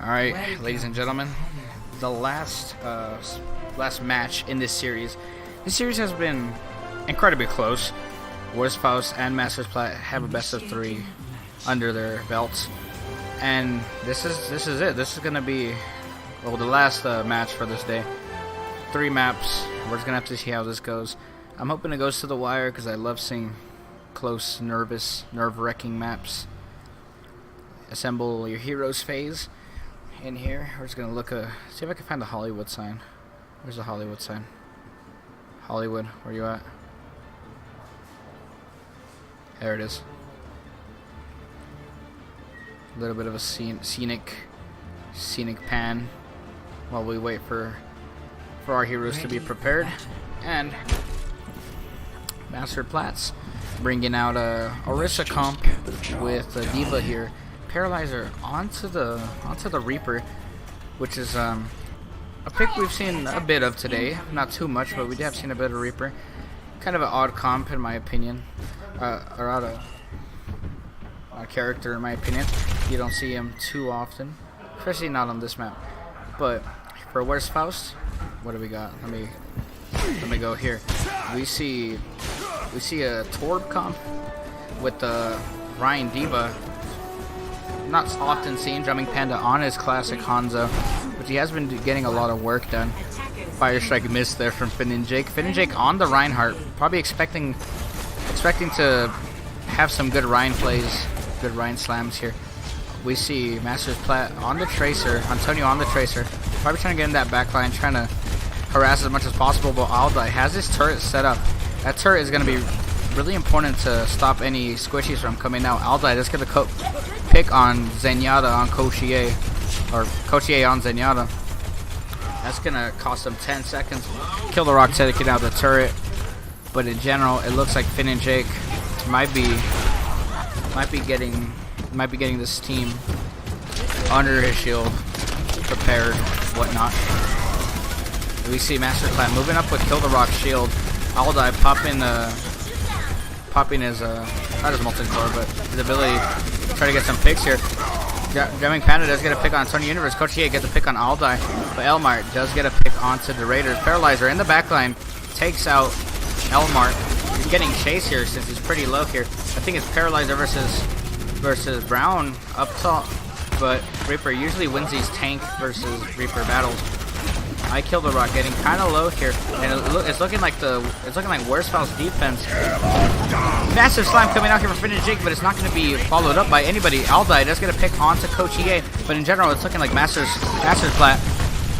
Alright, ladies and gentlemen, the last match in this series. This series has been incredibly close. Faust and Masters Plat have a best of 3 under their belts, and this is it. This is gonna be the last match for this day. 3 maps. We're just gonna have to see how this goes. I'm hoping it goes to the wire because I love seeing close, nerve-wracking maps. Assemble your heroes phase. In here, we're just gonna see if I can find the Hollywood sign. Where's the Hollywood sign? Hollywood, where you at? There it is. A little bit of a scenic pan while we wait for our heroes to be prepared. And Master Platts bringing out a Orisa comp with a Diva here. Paralyzer onto the Reaper, which is a pick we've seen a bit of today. Not too much, but we have seen a bit of Reaper. Kind of an odd comp in my opinion, or odd character in my opinion. You don't see him too often, especially not on this map. But for Where's Faust? What do we got? Let me go here. We see a Torb comp with the Ryan Diva. Not often seen Drumming Panda on his classic Hanzo, but he has been getting a lot of work done. Fire Strike missed there from Finn and Jake. Finn and Jake on the Reinhardt, probably expecting to have some good Ryan plays, good Ryan slams here. We see Masters Plat on the Tracer, Antonio on the Tracer, probably trying to get in that backline, trying to harass as much as possible, but Aldai has his turret set up. That turret is going to be really important to stop any squishies from coming out. Aldai just going to pick on Zenyatta on Kochie, or Kochie on Zenyatta. That's going to cost him 10 seconds. Kill the Rock taking out the turret. But in general, it looks like Finn and Jake might be getting this team under his shield, prepared, whatnot. We see Master Plat moving up with Kill the Rock shield. Aldai popping his not his molten core, but his ability to try to get some picks here. Drumming Panda does get a pick on Tony Universe. Kochie gets a pick on Aldai, but Elmar does get a pick onto the Raiders. Paralyzer in the backline takes out Elmar. He's getting chased here since he's pretty low here. I think it's Paralyzer versus Brown up top, but Reaper usually wins these tank versus Reaper battles. I Kill the Rock getting kind of low here, and it's looking like Where's Faust's defense. Massive slam coming out here from Finn and Jake, but it's not going to be followed up by anybody. Aldai does get a pick onto Kochie, but in general, it's looking like Masters Plat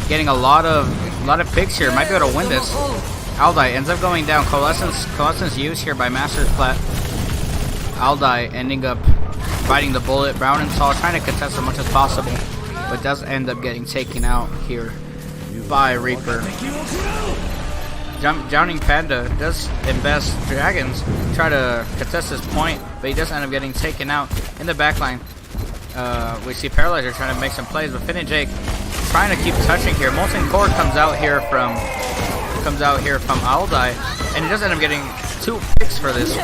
getting a lot of picks here. Might be able to win this. Aldai ends up going down. Coalescence use here by Masters Plat. Aldai ending up biting the bullet. Brown and Saul trying to contest as much as possible, but does end up getting taken out here by Reaper. Drowning Panda does invest Dragons, try to contest this point, but he does end up getting taken out in the backline. We see Paralyzer trying to make some plays, but Finn and Jake trying to keep touching here. Molten Core comes out here from Aldai, and he does end up getting 2 picks for this.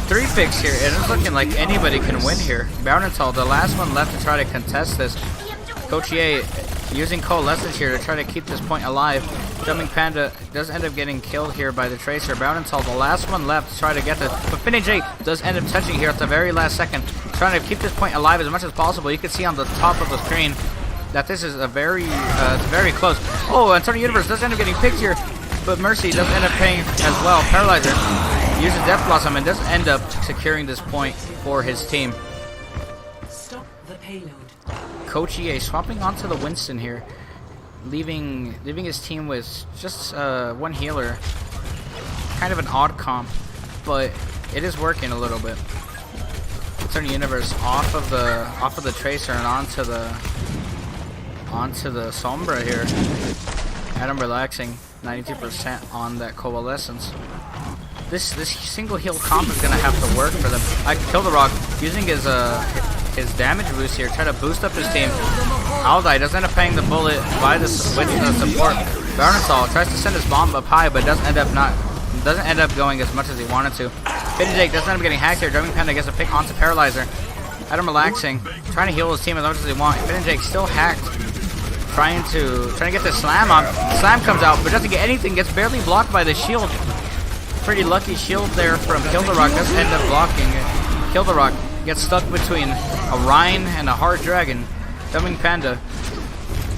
3 picks here, and it's looking like anybody can win here. Boundenthal, the last one left to try to contest this. Kochie using Coalescence here to try to keep this point alive. Jumping Panda does end up getting killed here by the Tracer. Boundenthal, the last one left to try to get this, but Finn and Jake does end up touching here at the very last second, trying to keep this point alive as much as possible. You can see on the top of the screen that this is a very close. Oh, Antonio Universe does end up getting picked here, but Mercy does end up paying as well. Paralyzer uses Death Blossom and does end up securing this point for his team. Stop the payload. Kochie swapping onto the Winston here, leaving his team with just 1 healer. Kind of an odd comp, but it is working a little bit. Turning Universe off of the Tracer and onto the Sombra here. Adam relaxing 92% on that Coalescence. This single heal comp is gonna have to work for them. I Kill the Rock using his damage boost here, try to boost up his team. Aldai does end up paying the bullet by the support. Barnesall tries to send his bomb up high, but doesn't end up going as much as he wanted to. Finn and Jake doesn't end up getting hacked here. Drumming Panda gets a pick onto Paralyzer. Adam relaxing, trying to heal his team as much as they want. Finn and Jake still hacked, trying to get the slam on. Slam comes out, but doesn't get anything. Gets barely blocked by the shield. Pretty lucky shield there from Kill the Rock. Doesn't end up blocking it. Kill the Rock gets stuck between a Rhine and a hard dragon. Dumbing Panda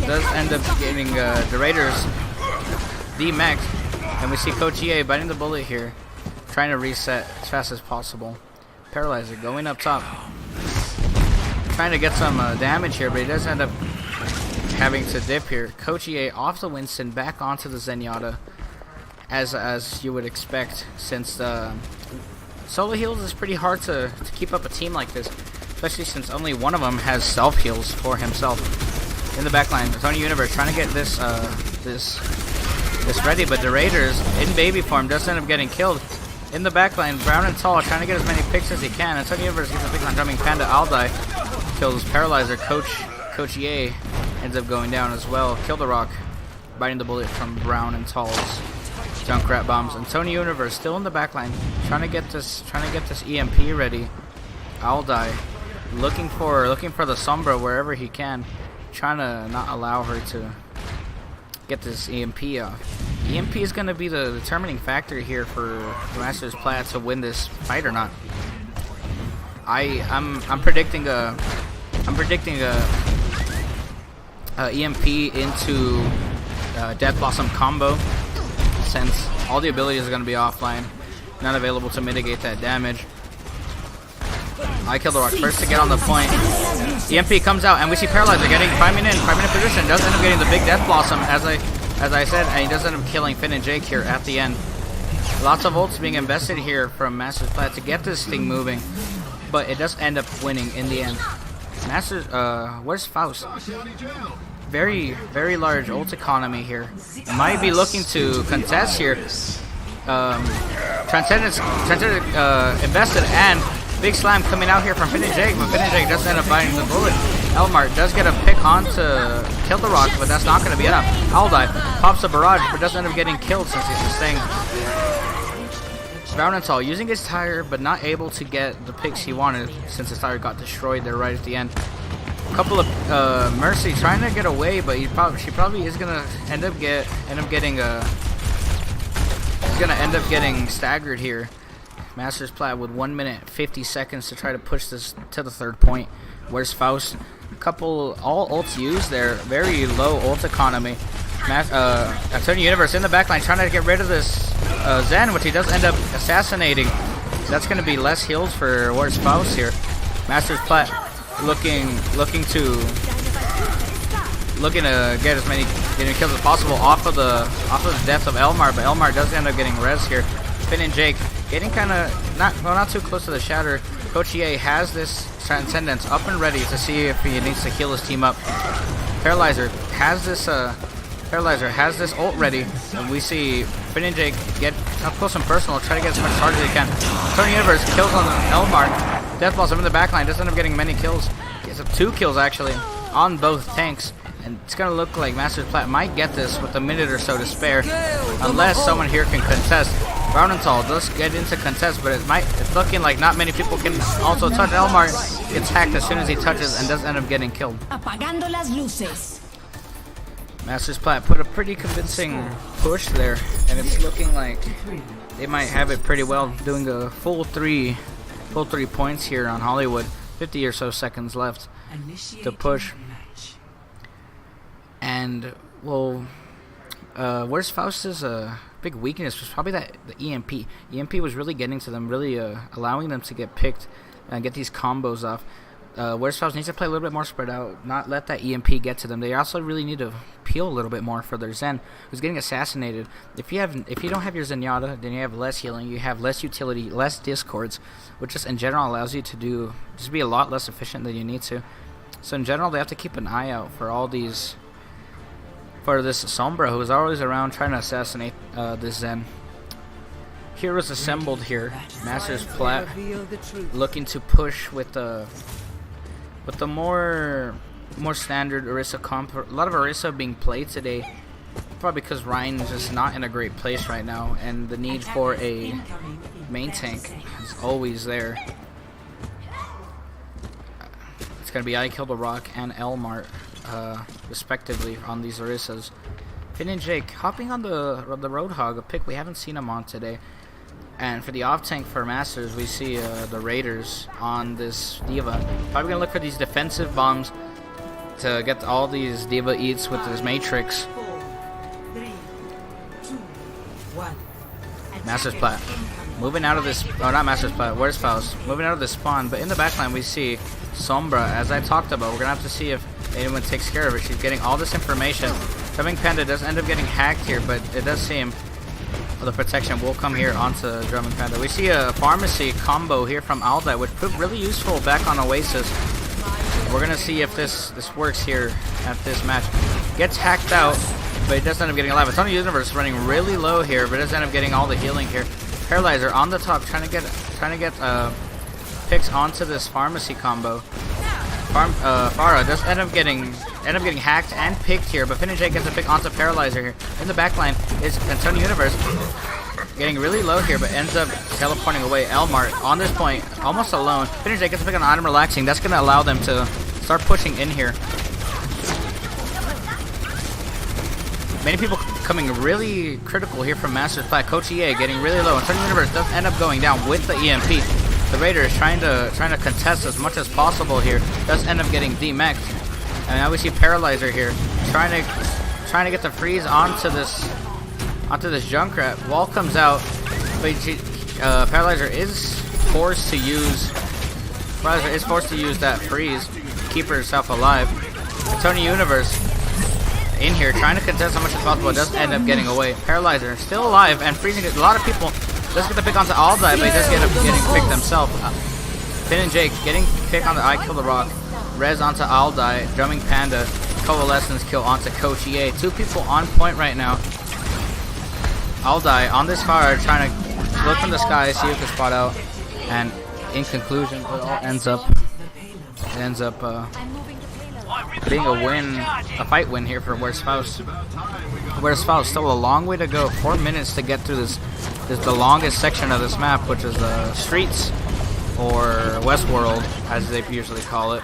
does end up getting the Raiders demech'd, and we see Coach EA biting the bullet here, trying to reset as fast as possible. Paralyzer going up top, trying to get some damage here, but he does end up having to dip here. Coach EA off the Winston, back onto the Zenyatta, as you would expect, since the solo heals is pretty hard to keep up a team like this, especially since only one of them has self heals for himself. In the backline, Tony Universe trying to get this ready, but the Raiders in baby form does end up getting killed. In the backline, Brown and Tall trying to get as many picks as he can. And Tony Universe gets a pick on Drumming Panda. I'll die. Kills Paralyzer. Coach EA ends up going down as well. Kill the Rock, biting the bullet from Brown and Tall's Junkrat bombs. And Tony Universe still in the backline, trying to get this EMP ready. I'll die. Looking for the Sombra wherever he can, trying to not allow her to get this EMP off. EMP is going to be the determining factor here for Masters Plat to win this fight or not. I'm predicting a EMP into Death Blossom combo, since all the abilities are going to be offline, not available to mitigate that damage. I Kill the Rock first to get on the point. EMP comes out, and we see Paralyzer getting 5 minute position. Does end up getting the big Death Blossom, as I said, and he does end up killing Finn and Jake here at the end. Lots of ults being invested here from Masters Plat to get this thing moving, but it does end up winning in the end. Masters, where's Faust? Very, very large ult economy here. Might be looking to contest here. Transcendence invested, and big slam coming out here from Finn and Jake, but Finn and Jake does end up biting the bullet. Elmar does get a pick on to Kill the Rock, but that's not going to be enough. Aldai pops a barrage, but does end up getting killed since he's sustained. Brown and Tall using his tire, but not able to get the picks he wanted since his tire got destroyed there right at the end. A couple of Mercy trying to get away, but she probably is going to end up getting staggered here. Masters Plat with 1 minute 50 seconds to try to push this to the third point. Where's Faust? All ults used there. Very low ult economy. Tony Universe in the backline trying to get rid of this Zen, which he does end up assassinating. That's going to be less heals for Where's Faust here. Masters Plat looking to get as many kills as possible off of the death of Elmar, but Elmar does end up getting res here. Finn and Jake getting kind of not too close to the shatter. Coach EA has this Transcendence up and ready to see if he needs to heal his team up. Paralyzer has this ult ready, and we see Finn and Jake get up close and personal, try to get as much charge as they can. Tony Universe kills on Elmar. Death Blossom in the backline doesn't end up getting many kills. Gets up 2 kills actually on both tanks. And it's going to look like Masters Plat might get this with a minute or so to spare, unless someone here can contest. Brown and Tall does get into contest, but it's looking like not many people can also touch. Elmar gets hacked as soon as he touches and does end up getting killed. Masters Plat put a pretty convincing push there, and it's looking like they might have it pretty well, doing a full three points here on Hollywood. 50 or so seconds left to push. And, well, where's Faust's big weakness was probably the EMP. EMP was really getting to them, really allowing them to get picked and get these combos off. Where's Faust needs to play a little bit more spread out, not let that EMP get to them. They also really need to peel a little bit more for their Zen, who's getting assassinated. If you don't have your Zenyatta, then you have less healing, you have less utility, less discords, which just in general allows you to be a lot less efficient than you need to. So in general, they have to keep an eye out for all these. For this Sombra, who is always around trying to assassinate this Zen. Heroes assembled here. Masters Plat looking to push with the more standard Orisa comp. A lot of Orisa being played today, probably because Ryan is just not in a great place right now, and the need for a main tank is always there. It's gonna be I Kill the Rock and Elmart, respectively, on these Orissas. Finn and Jake hopping on the Roadhog, a pick we haven't seen him on today. And for the off tank for Masters, we see the Raiders on this D.Va. Probably gonna look for these defensive bombs to get all these D.Va eats with his Matrix. 4, 3, 2, 1. Masters plat. Moving out of this, oh not Masters plat, where's Faust? Moving out of this spawn, but in the backline we see Sombra, as I talked about. We're gonna have to see if anyone takes care of it. She's getting all this information. Drumming Panda does end up getting hacked here, but it does seem the protection will come here onto Drumming Panda. We see a pharmacy combo here from Aldai, which proved really useful back on Oasis. We're gonna see if this works here at this match. Gets hacked out, but it does end up getting alive. It's on the universe running really low here, but it does end up getting all the healing here. Paralyzer on the top, trying to get picks onto this pharmacy combo. Farah does end up getting hacked and picked here, but Finn and Jake gets a pick onto Paralyzer here. In the backline is Antonio Universe, getting really low here, but ends up teleporting away. Elmart on this point, almost alone. Finn and Jake gets a pick on Item Relaxing. That's going to allow them to start pushing in here. Many people coming really critical here from Masters Plat. Coach EA getting really low. Antonio Universe does end up going down with the EMP. The Raiders trying to contest as much as possible here. Does end up getting demeched. And now we see Paralyzer here trying to get the freeze onto this Junkrat. Wall comes out, but Paralyzer is forced to use that freeze to keep herself alive. Antonio Universe in here trying to contest as much as possible. It does end up getting away. Paralyzer still alive and freezing it. A lot of people does get the pick onto Aldai, but he does end up getting picked himself. Finn and Jake getting picked on the I Kill the Rock. Res onto Aldai. Drumming Panda. Coalescence kill onto Coach EA. Two people on point right now. Aldai on this fire trying to look from the sky, see if they spot out. And in conclusion, it all ends up being a win, a fight win here for Where's Faust. Where's Faust? Still a long way to go. 4 minutes to get through this is the longest section of this map, which is Streets, or Westworld, as they usually call it.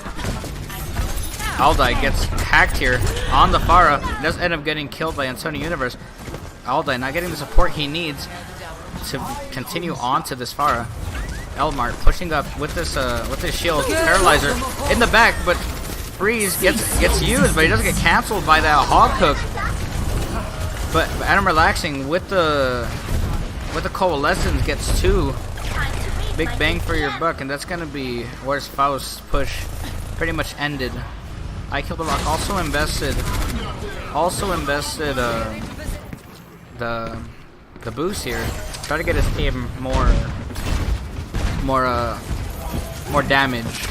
Aldai gets hacked here on the Farah. Does end up getting killed by Antonio Universe. Aldai not getting the support he needs to continue on to this Farah. Elmart pushing up with this shield. Paralyzer in the back, but freeze gets used, but he doesn't get canceled by that hog hook. But Adam Relaxing with the coalescence gets 2. Big bang for your buck, and that's gonna be Where's Faust's push pretty much ended. I Kill the Rock also invested the boost here. Try to get his team more damage.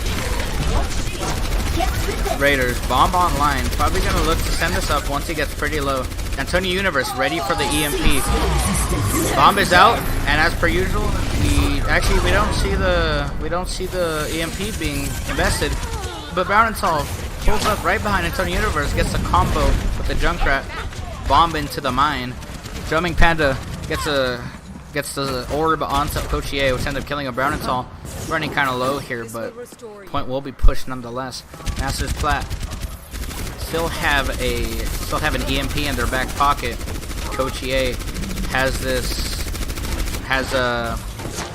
Raiders bomb online, probably gonna look to send this up once he gets pretty low. Antonio Universe ready for the EMP. Bomb is out, and as per usual, we don't see the EMP being invested. But Brown and Tall pulls up right behind Antonio Universe, gets a combo with the Junkrat, bomb into the mine. Drumming Panda gets the orb onto Coach EA, which ends up killing a Brown and Tall. Running kind of low here, but point will be pushed nonetheless. Masters Plat still have an EMP in their back pocket. Coach EA has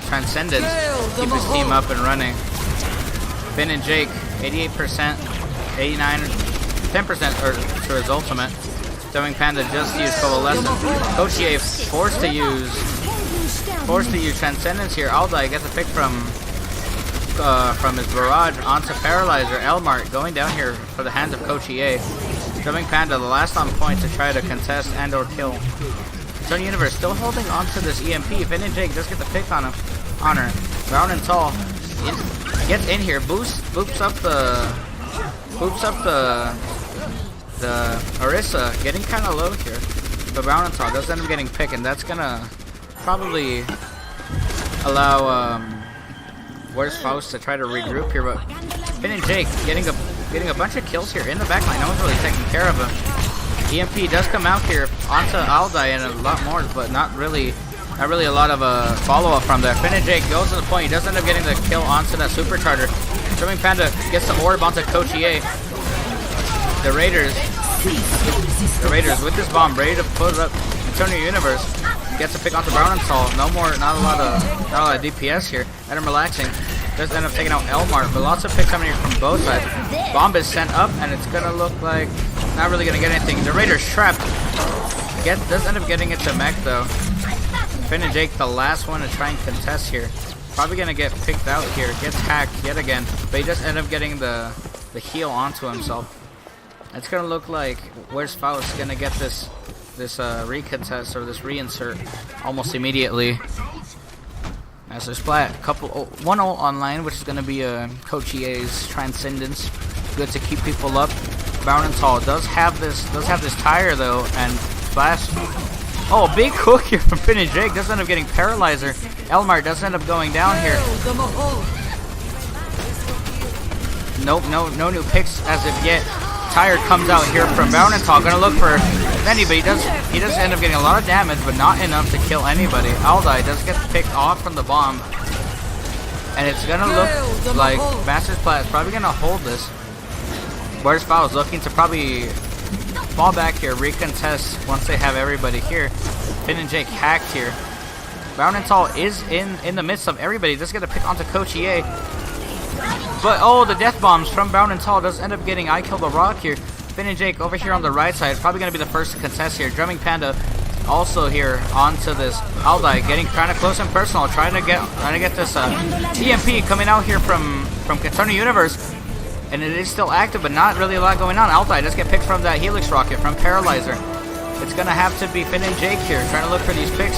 Transcendence to keep his team up and running. Finn and Jake 88%, 89, 10% to his ultimate. Drumming Panda just used Coalescence. Coach EA forced to use Transcendence here. Aldai gets a pick from his barrage onto Paralyzer. Elmart going down here for the hands of Coach EA. Drumming Panda the last on point to try to contest and or kill. Antonio Universe still holding on to this EMP. Finn and Jake just get the pick on her. Brown and Tall gets in here, boops up the Orisa, getting kind of low here. But Brown and Tall does end up getting picked, and that's gonna probably allow Where's Faust to try to regroup here. But Finn and Jake getting a bunch of kills here in the backline. No one's really taking care of him. EMP does come out here onto Aldai and a lot more, but not really Not really a lot of follow-up from there. Finn and Jake goes to the point. He does end up getting the kill onto that supercharger. Drumming Panda gets the orb onto Coach EA. The Raiders with this bomb ready to put up Antonio Universe. Gets a pick onto Brown and Tall. Not a lot of DPS here. Adam relaxing. Does end up taking out Elmar, but lots of picks coming here from both sides. Bomb is sent up, and it's gonna look like not really gonna get anything. The Raiders trapped. Does end up getting it to Mech though. Finn and Jake, the last one to try and contest here. Probably gonna get picked out here. Gets hacked yet again, but he does end up getting the heal onto himself. It's gonna look like where's Faust gonna get this recontest or this reinsert almost immediately. Master Splat, one ult online, which is gonna be Coach EA's Transcendence. Good to keep people up. Brown and Tall does have this tire though, and Flash. Oh, big hook here from Finn and Jake. Does end up getting Paralyzer. Elmar does end up going down here. Nope, no new picks as of yet. Tire comes out here from Brown and Tall. Gonna look for Benny, but he does end up getting a lot of damage, but not enough to kill anybody. Aldai does get picked off from the bomb, and it's gonna look like Master Splat is probably gonna hold this. Where's Foul looking to probably fall back here, recontest once they have everybody here. Finn and Jake hacked here. Brown and Tall is in the midst of everybody. Does get a pick onto Coach EA. But oh, the death bombs from Brown and Tall does end up getting I Kill the Rock here. Finn and Jake over here on the right side, probably going to be the first to contest here. Drumming Panda also here onto this Aldai, getting kind of close and personal, trying to get this EMP coming out here from Katona Universe, and it is still active, but not really a lot going on. Aldai does get picked from that Helix rocket from Paralyzer. It's gonna have to be Finn and Jake here, trying to look for these picks.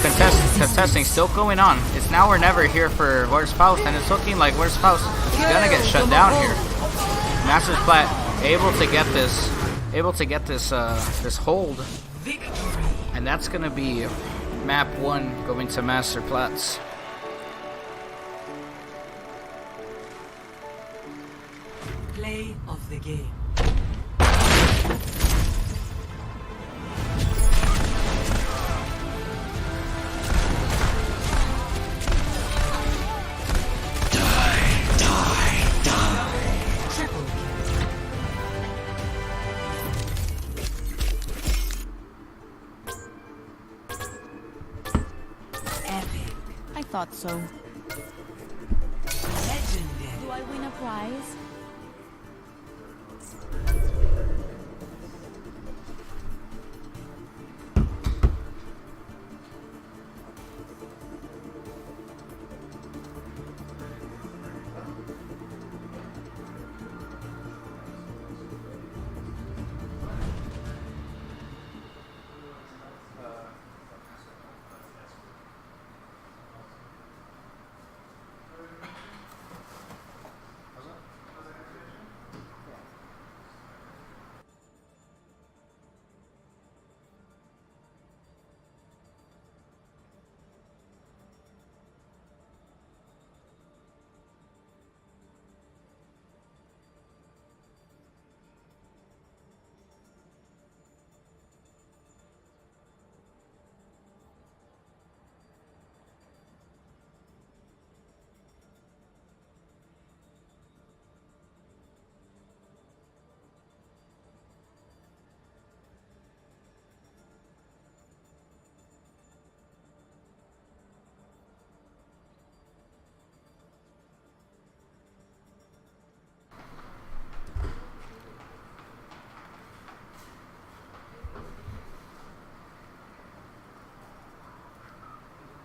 Contesting still going on. It's now or never here for Where's Faust, and it's looking like Where's Faust is gonna get shut down here. Master Splat able to get this hold, and that's gonna be map 1 going to Master Platz. Play of the game. I thought so. Legendary. Do I win a prize?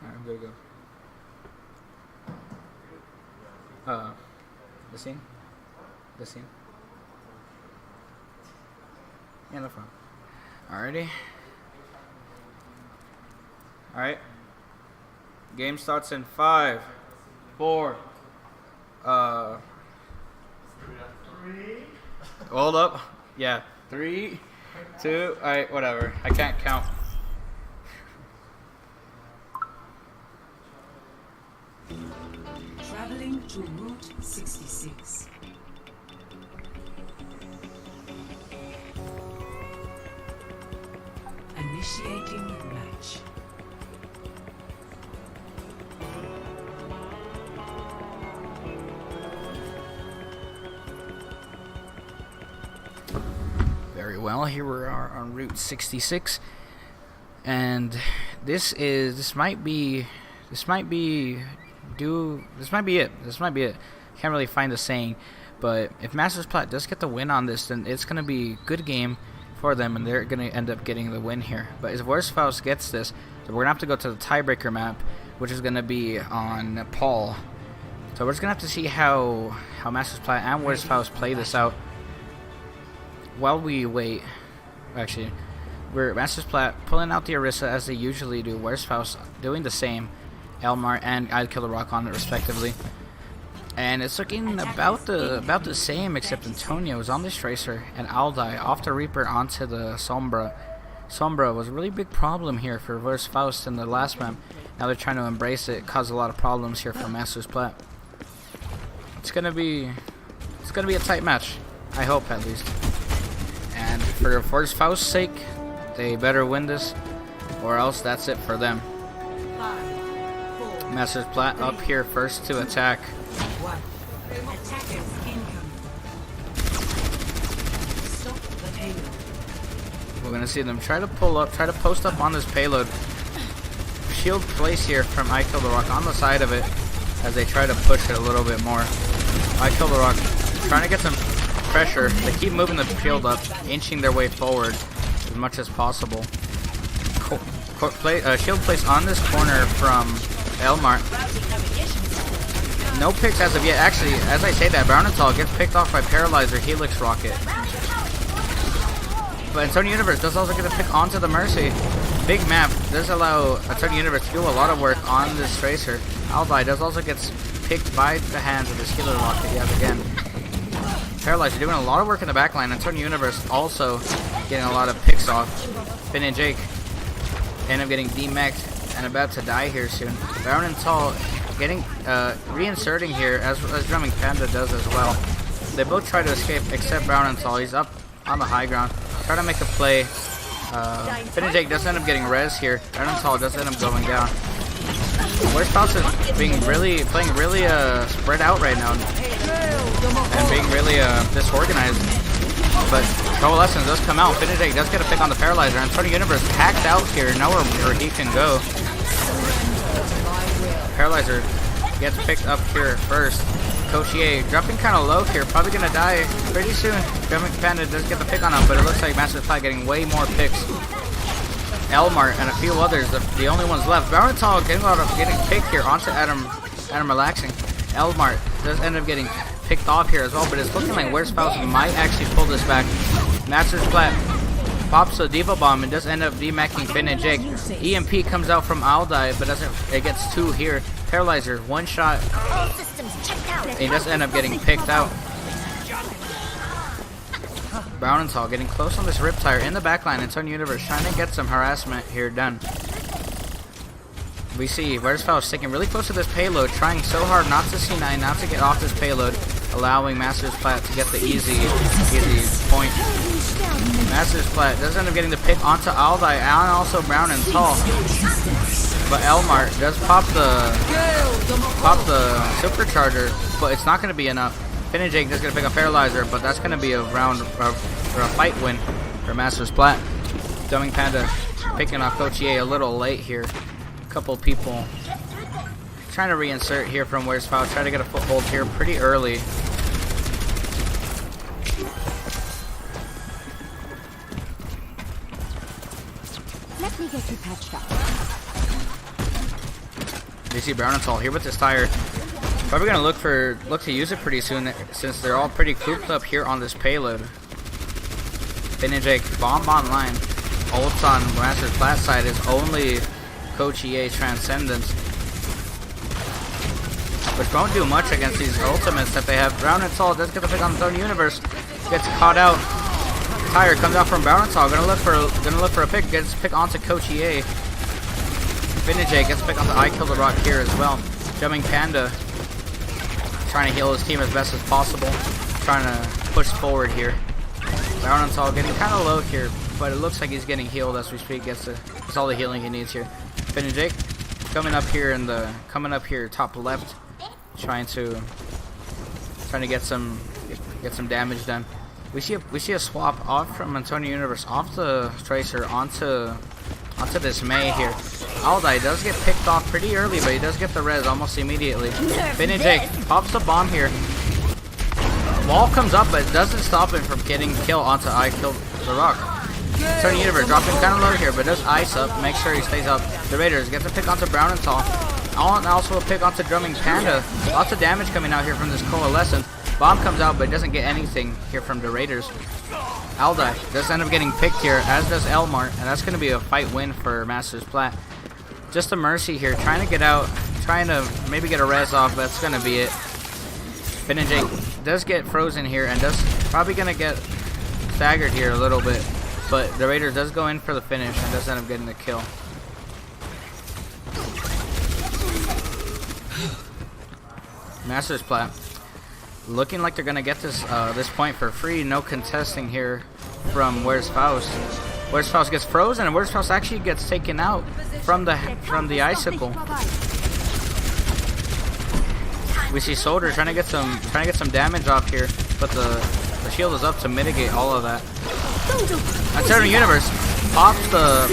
I'm gonna go. The scene? The scene? Yeah, no problem. Alrighty. Alright. Game starts in 5, 4. Hold up. Yeah. 3, 2. Alright, whatever. I can't count. Traveling to Route 66. Initiating match. Very well. Here we are on Route 66, and this might be it. Can't really find a saying, but if Masters Plat does get the win on this, then it's gonna be a good game for them, and they're gonna end up getting the win here. But if Wurstfaust gets this, so we're gonna have to go to the tiebreaker map, which is gonna be on Paul. So we're just gonna have to see how Masters Plat and Wurstfaust play this out. While we wait, actually, we're Masters Plat pulling out the Orisa as they usually do. Wurstfaust doing the same. Elmar and I'd Kill the Rock on it respectively. And it's looking about the same, except Antonio is on this Tracer and Aldai off the Reaper onto the Sombra. Sombra was a really big problem here for Wurstfaust in the last map. Now they're trying to embrace it, cause a lot of problems here for Masters Plat. It's gonna be a tight match, I hope at least. And for Wurstfaust's sake, they better win this, or else that's it for them. Masters Plat up here first to attack. Attackers incoming. Stop the payload. We're gonna see them try to post up on this payload. Shield place here from I Kill the Rock on the side of it as they try to push it a little bit more. I Kill the Rock trying to get some pressure. They keep moving the shield up, inching their way forward as much as possible. Shield place on this corner from Elmar. No picks as of yet. Actually, as I say that, Brownenthal gets picked off by Paralyzer Helix Rocket. But Antonio Universe does also get a pick onto the Mercy. Big map does allow Antonio Universe to do a lot of work on this Tracer. Aldai does also gets picked by the hands of this Healer Rocket yet again. Paralyzer doing a lot of work in the backline. Antonio Universe also getting a lot of picks off. Finn and Jake end up getting demeched and about to die here soon. Brownenthal getting reinserting here as Drumming Panda does as well. They both try to escape except Brownenthal. He's up on the high ground. Try to make a play. Finn and Jake does end up getting res here. Brownenthal does end up going down. Wurstfaust is playing really spread out right now and being really disorganized. But Coalescence does come out. Finn and Jake does get a pick on the Paralyzer. Antonio Universe hacked out here, nowhere where he can go. Paralyzer gets picked up here first. Cochier dropping kind of low here, probably gonna die pretty soon. Drumming Panda does get the pick on him, but it looks like Masters Plat getting way more picks. Elmar and a few others, the only ones left. Brownenthal getting picked here onto Adam relaxing. Elmar does end up getting picked off here as well, but it's looking like Wurstfaust might actually pull this back. Masters Plat pops a Diva Bomb and does end up demacking Finn and Jake. EMP comes out from Aldai, but it gets two here. Paralyzer, one shot. He does end up getting picked out. Brownenthal getting close on this Riptire in the backline. Antonio Universe trying to get some harassment here done. We see Wurstfaust sticking really close to this payload, trying so hard not to C9, not to get off this payload, allowing Masters Plat to get the easy point. Masters Plat does end up getting the pick onto Aldai and also Brownenthal. But Elmar does pop the supercharger, but it's not going to be enough. Finn and Jake does get to pick up Paralyzer, but that's going to be a fight win for Masters Plat. Dumbing Panda picking off Cochier a little late here. A couple people trying to reinsert here from Wurstfaust, try to get a foothold here pretty early. Let me get you patched up. You see Brownenthal here with this tire. Probably gonna look to use it pretty soon since they're all pretty cooped up here on this payload. Finn and Jake bomb online. Ults on Masters Plat side is only Coach EA's Transcendence, which won't do much against these ultimates that they have. Brownenthal does get the pick on the Universe, gets caught out. Tire comes out from Brownenthal, gonna look for a pick, gets pick onto Coach EA. Finn and Jake gets pick on the I Kill the Rock here as well. Jumping Panda trying to heal his team as best as possible, trying to push forward here. Brownenthal getting kind of low here, but it looks like he's getting healed as we speak. Gets all the healing he needs here. Finn and Jake coming up here top left, trying to get some damage done. We see a swap off from Antonio Universe off the Tracer onto this Mei here. Aldai does get picked off pretty early, but he does get the res almost immediately. Finn and Jake pops the bomb here. Wall comes up, but it doesn't stop him from getting kill onto I Kill the Rock. Antonio Universe dropping kind of low here, but does ice up, make sure he stays up. The Raiders get the pick onto Brown and Tall. Also a pick onto Drumming Panda. Lots of damage coming out here from this Coalescence. Bomb comes out, but doesn't get anything here from the Raiders. Aldai does end up getting picked here, as does Elmar, and that's going to be a fight win for Masters Plat. Just a Mercy here, trying to get out, trying to maybe get a res off, but that's going to be it. Finn and Jake does get frozen here, and does probably going to get staggered here a little bit, but the Raiders does go in for the finish and does end up getting the kill. Masters Plat looking like they're gonna get this this point for free. No contesting here from Where's Faust. Where's Faust gets frozen, and Where's Faust actually gets taken out from the icicle. We see Soldier trying to get some damage off here, but the shield is up to mitigate all of that. Antonio Universe pops the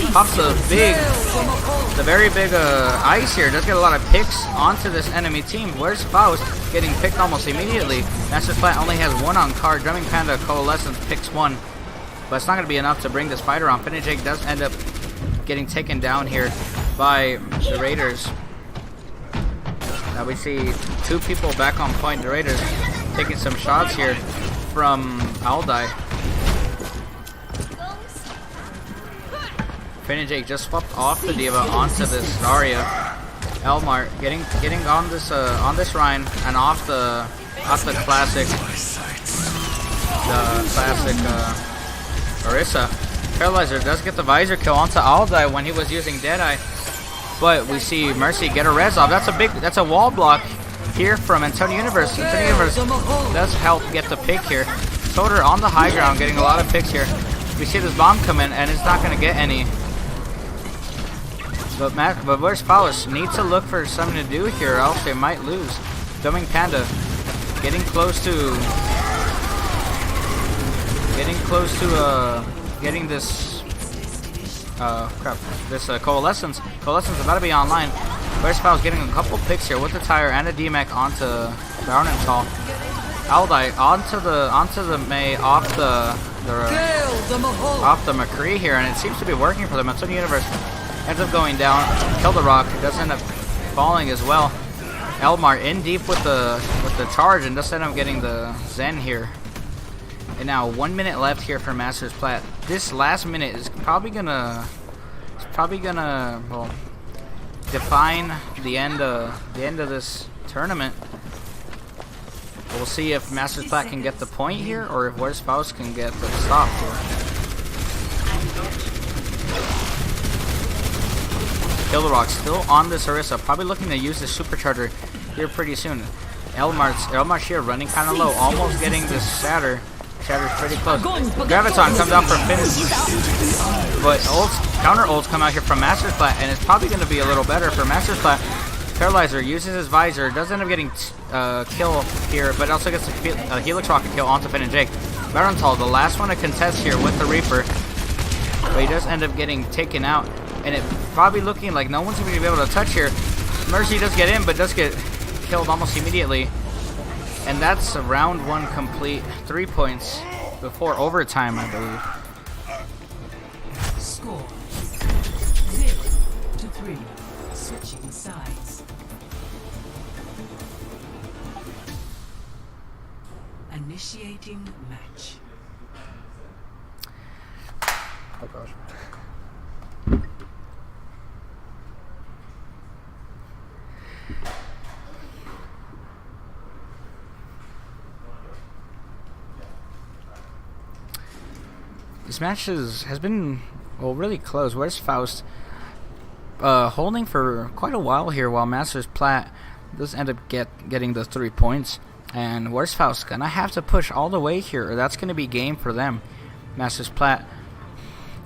very big ice here. Does get a lot of picks onto this enemy team. Where's Faust getting picked almost immediately? Masters Plat only has one on card. Drumming Panda Coalescence picks one, but it's not going to be enough to bring this fight around. Finn and Jake does end up getting taken down here by the Raiders. Now we see two people back on point. The Raiders taking some shots here from Aldai. Finn and Jake just swapped off the D.Va onto this Zarya. Elmar getting on this Rhine and off the classic Orisa. Paralyzer does get the visor kill onto Aldai when he was using Deadeye, but we see Mercy get a res off. That's a wall block here from Antonio Universe. Antonio Universe does help get the pick here. Soldier on the high ground getting a lot of picks here. We see this bomb come in and it's not going to get any. But Where's Faust needs to look for something to do here, or else they might lose. Drumming Panda getting close to getting this Coalescence. Coalescence is about to be online. Where's Faust getting a couple picks here with the tire and a DMAC onto Brown and Tall. Aldai onto the Mei off the McCree here, and it seems to be working for them. Antonio Universe ends up going down. Kill the Rock does end up falling as well. Elmar in deep with the charge and does end up getting the Zen here. And now 1 minute left here for Masters Plat. This last minute is probably gonna well define the end of this tournament. We'll see if Masters Plat can get the point here, or if Where's Faust can get the stop here. Kill the Rock still on this Orisa, probably looking to use this supercharger here pretty soon. Elmar's here running kind of low, almost getting this Shatter. Shatter's pretty close. Graviton comes out for Finn, but counter ults come out here from Masters Plat, and it's probably going to be a little better for Masters Plat. Paralyzer uses his visor, does end up getting kill here, but also gets a Helix Rocket kill onto Finn and Jake. Barontal, the last one to contest here with the Reaper, but he does end up getting taken out, and it probably looking like no one's going to be able to touch here. Mercy does get in, but does get killed almost immediately, and that's round one complete. 3 points before overtime, I believe. Score 0-3. Switching sides. Initiating match. Oh gosh. This match has been, well, really close. Where's Faust holding for quite a while here, while Masters Plat does end up getting the 3 points. And Where's Faust gonna have to push all the way here, or that's gonna be game for them. Masters Plat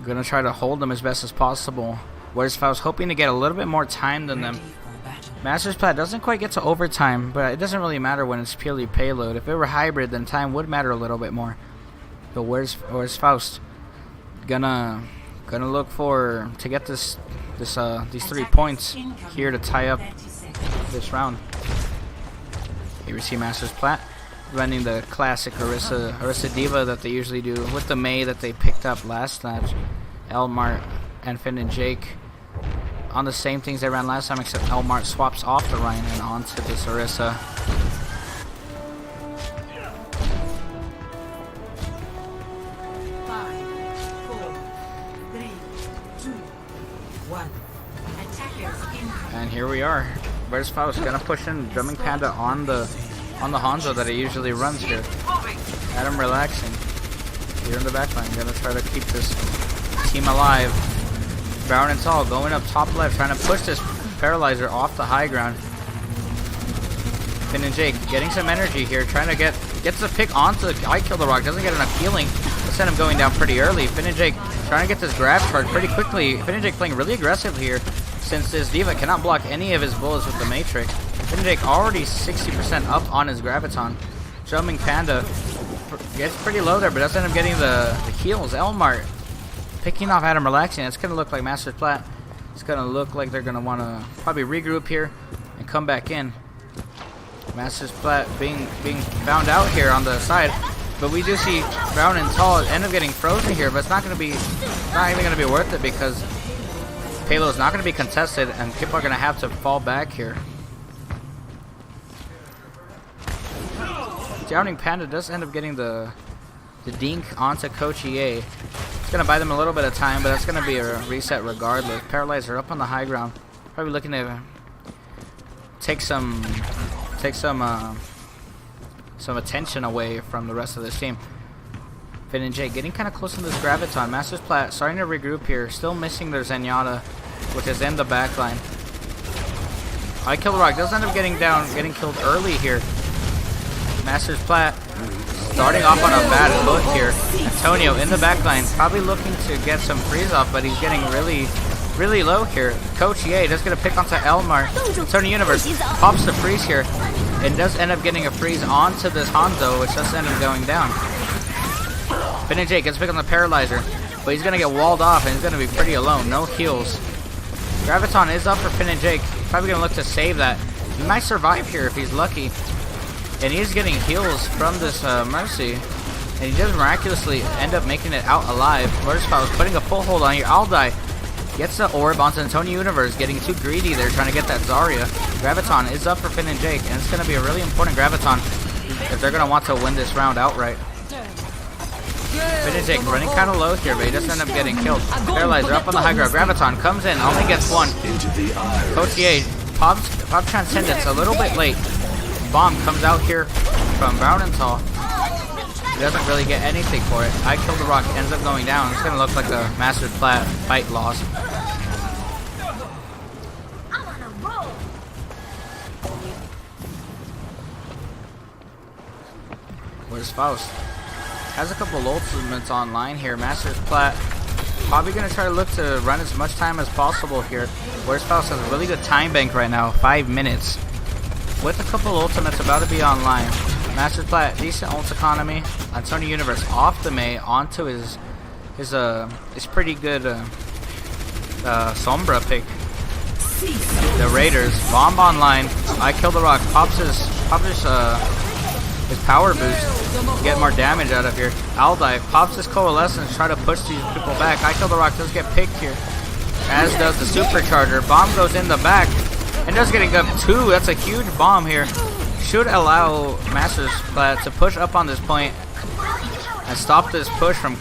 gonna try to hold them as best as possible. Where's Faust hoping to get a little bit more time than them. Masters Plat doesn't quite get to overtime, but it doesn't really matter when it's purely payload. If it were hybrid, then time would matter a little bit more. But where's Faust? Gonna look to get these 3 points here to tie up this round. Here we see Masters Plat running the classic Orisa Diva that they usually do with the Mei that they picked up last match. Elmart and Finn and Jake on the same things they ran last time, except Elmart swaps off the Ryan and onto this Orisa. And here we are. Where's Faust? Gonna push in Drumming Panda on the Hanzo that he usually runs here. Adam relaxing. Here in the backline. Gonna try to keep this team alive. Brown and Tall going up top left, trying to push this Paralyzer off the high ground. Finn and Jake getting some energy here, trying to gets the pick onto the I Kill the Rock. Doesn't get enough healing. Let's send him going down pretty early. Finn and Jake trying to get this grab charge pretty quickly. Finn and Jake playing really aggressive here, since this Diva cannot block any of his bullets with the Matrix. Finn and Jake already 60% up on his Graviton. Drumming Panda gets pretty low there, but doesn't end up getting the heals. Elmart picking off Adam relaxing. It's gonna look like Masters Plat. It's gonna look like they're gonna wanna probably regroup here and come back in. Masters Plat being found out here on the side, but we do see Brown and Tall end up getting frozen here, but it's not even gonna be worth it because Payload is not gonna be contested and people are gonna have to fall back here. Drowning Panda does end up getting the dink onto Coach EA. It's gonna buy them a little bit of time, but that's gonna be a reset regardless. Paralyzer up on the high ground, probably looking to take some attention away from the rest of this team. Finn and Jake getting kind of close to this Graviton. Masters Plat starting to regroup here, still missing their Zenyatta, which is in the backline. I Kill the Rock does end up getting killed early here. Masters Plat starting off on a bad foot here. Antonio in the backline, probably looking to get some freeze off, but he's getting really low here. Coach EA does get a pick onto Elmart. Antonio Universe pops the freeze here and does end up getting a freeze onto this Hanzo, which does end up going down. Finn and Jake gets a pick on the Paralyzer, but he's gonna get walled off and he's gonna be pretty alone. No heals. Graviton is up for Finn and Jake. Probably gonna look to save that. He might survive here if he's lucky. And he's getting heals from this Mercy. And he does miraculously end up making it out alive. Where's Faust putting a full hold on here. I'll die. Gets the orb onto Antonio Universe, getting too greedy there, trying to get that Zarya. Graviton is up for Finn and Jake, and it's going to be a really important Graviton if they're going to want to win this round outright. Finn and Jake running kind of low here, but he doesn't end up getting killed. Paralyzer up on the high ground. Graviton comes in, only gets one. Coach EA pops Transcendence a little bit late. Bomb comes out here from Brown and Tall. He doesn't really get anything for it. I Kill the Rock ends up going down. It's going to look like a Masters Plat fight loss. Where's Faust? Has a couple ultimates online here. Masters Plat probably going to try to look to run as much time as possible here. Where's Faust has a really good time bank right now. 5 minutes. With a couple ultimates about to be online. Masters Plat, decent ult economy. Antonio Universe off the Mei onto his pretty good Sombra pick. The Raiders bomb online. I Kill the Rock pops his power boost. Get more damage out of here. Aldive pops his Coalescence, try to push these people back. I Kill the Rock does get picked here, as does the Supercharger. Bomb goes in the back and does getting up 2. That's a huge bomb here. Should allow Masters Plat to push up on this point and stop this push from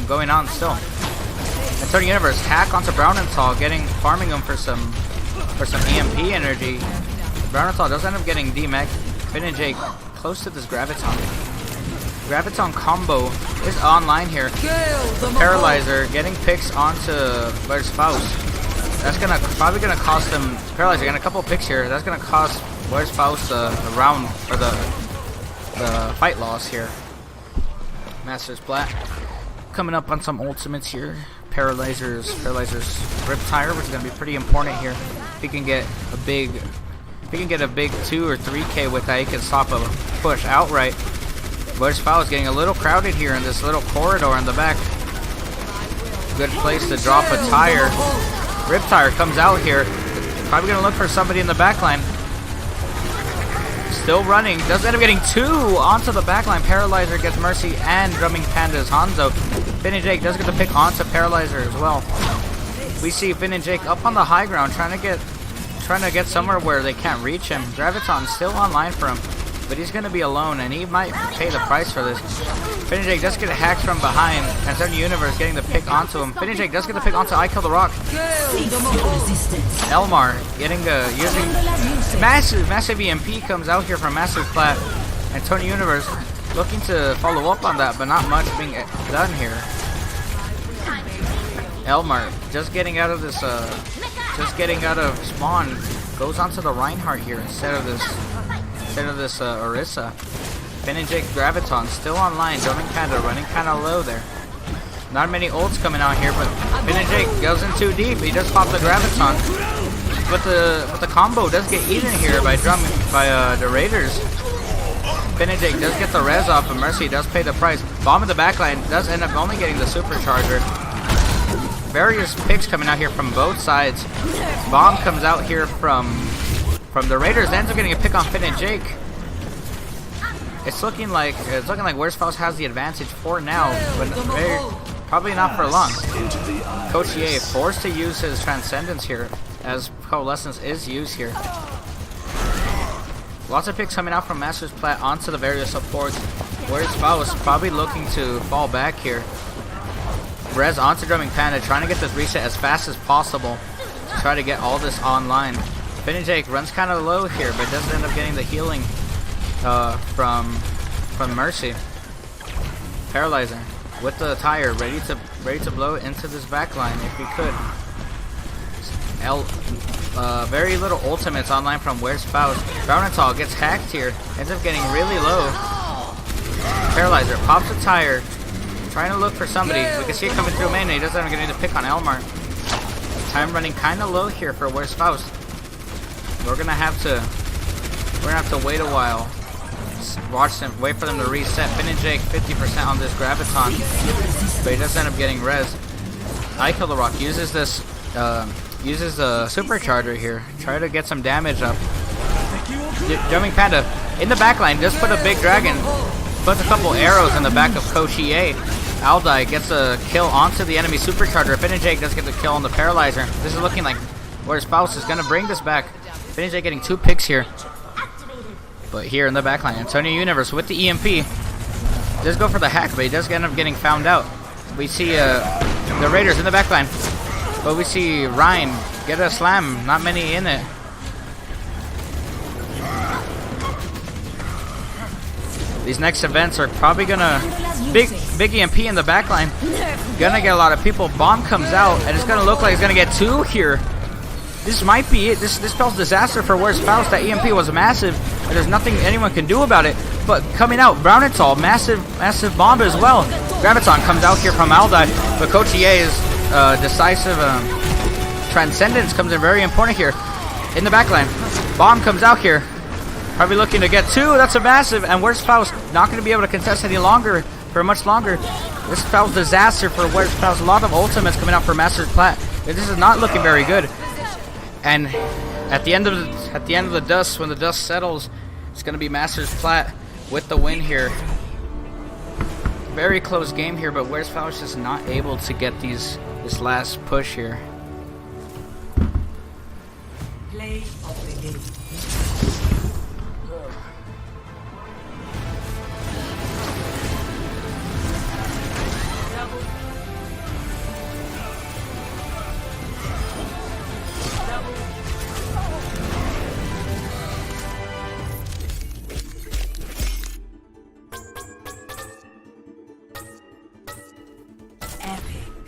going on still. Antonio Universe hack onto Brown and Tall, farming them for some EMP energy. Brown and Tall does end up getting D-Mech. Finn and Jake close to this Graviton. Graviton combo is online here. Paralyzer getting picks onto Where's Faust. That's probably gonna cost them. Paralyzer getting a couple picks here. That's gonna cost Where's Faust the round or the fight loss here. Masters Plat coming up on some ultimates here. Paralyzer's Riptire, which is gonna be pretty important here. If he can get a big 2 or 3K with that, he can stop a push outright. Where's Paso is getting a little crowded here in this little corridor in the back. Good place to drop a tire. Riptire comes out here. Probably gonna look for somebody in the backline. Still running. Does end up getting 2 onto the backline. Paralyzer gets Mercy and Drumming Panda's Hanzo. Finn and Jake does get the pick onto Paralyzer as well. We see Finn and Jake up on the high ground trying to get somewhere where they can't reach him. Graviton's still online for him, but he's gonna be alone and he might pay the price for this. Finn and Jake does get hacked from behind, and Sudden Universe getting the pick onto him. Finn and Jake does get the pick onto I Kill the Rock. Elmar getting using massive EMP comes out here from Massive Plat, and Tony Universe looking to follow up on that, but not much being done here. Elmar just getting out of this, spawn, goes onto the Reinhardt here instead of this Orisa. Finn and Jake Graviton still online. Drumming Panda running kind of low there. Not many ults coming out here, but Finn and Jake goes in too deep. He just popped the Graviton, but the combo does get eaten here by the Raiders. Finn and Jake does get the res off, but Mercy does pay the price. Bomb in the backline does end up only getting the supercharger. Various picks coming out here from both sides. Bomb comes out here from the Raiders. Ends up getting a pick on Finn and Jake. It's looking like Where's Faust has the advantage for now, but probably not for long. Coach EA forced to use his Transcendence here, as Coalescence is used here. Lots of picks coming out from Masters Plat onto the various supports. Where's Faust probably looking to fall back here. Rez onto Drumming Panda, trying to get this reset as fast as possible to try to get all this online. Finn and Jake runs kind of low here, but doesn't end up getting the healing from Mercy. Paralyzer with the tire, ready to blow into this backline if he could. Very little ultimates online from Where's Faust. Brownenthal gets hacked here, ends up getting really low. Paralyzer pops a tire, trying to look for somebody. We can see it coming through main. He doesn't even get the pick on Elmar. Time running kind of low here for Where's Faust. We're gonna have to wait a while. Watch them, wait for them to reset. Finn and Jake 50% on this Graviton, but he does end up getting res. I Kill the Rock uses this, uses the supercharger here, try to get some damage up. Jumping Panda in the backline, just put a big dragon, puts a couple arrows in the back of Coach EA. Aldai gets a kill onto the enemy supercharger. Finn and Jake does get the kill on the Paralyzer. This is looking like Where's Faust is gonna bring this back. Finn and Jake getting 2 picks here. But here in the backline, Antonio Universe with the EMP does go for the hack, but he does end up getting found out. We see the Raiders in the backline, but we see Ryan get a slam. Not many in it. These next events are probably gonna big EMP in the backline. Gonna get a lot of people. Bomb comes out, and it's gonna look like it's gonna get 2 here. This might be it. This spells disaster for Where's Faust. That EMP was massive, and there's nothing anyone can do about it. But coming out, Brownenthal, massive bomb as well. Graviton comes out here from Aldai, but Coach EA's decisive Transcendence comes in very important here. In the backline, bomb comes out here, probably looking to get 2. That's a massive, and Where's Faust not going to be able to contest any longer for much longer. This spells disaster for Where's Faust. A lot of ultimates coming out for Masters Plat. This is not looking very good. And at the end of the dust, when the dust settles, it's going to be Masters Plat with the win here. Very close game here, but Where's Faust just not able to get this last push here. Play of the game.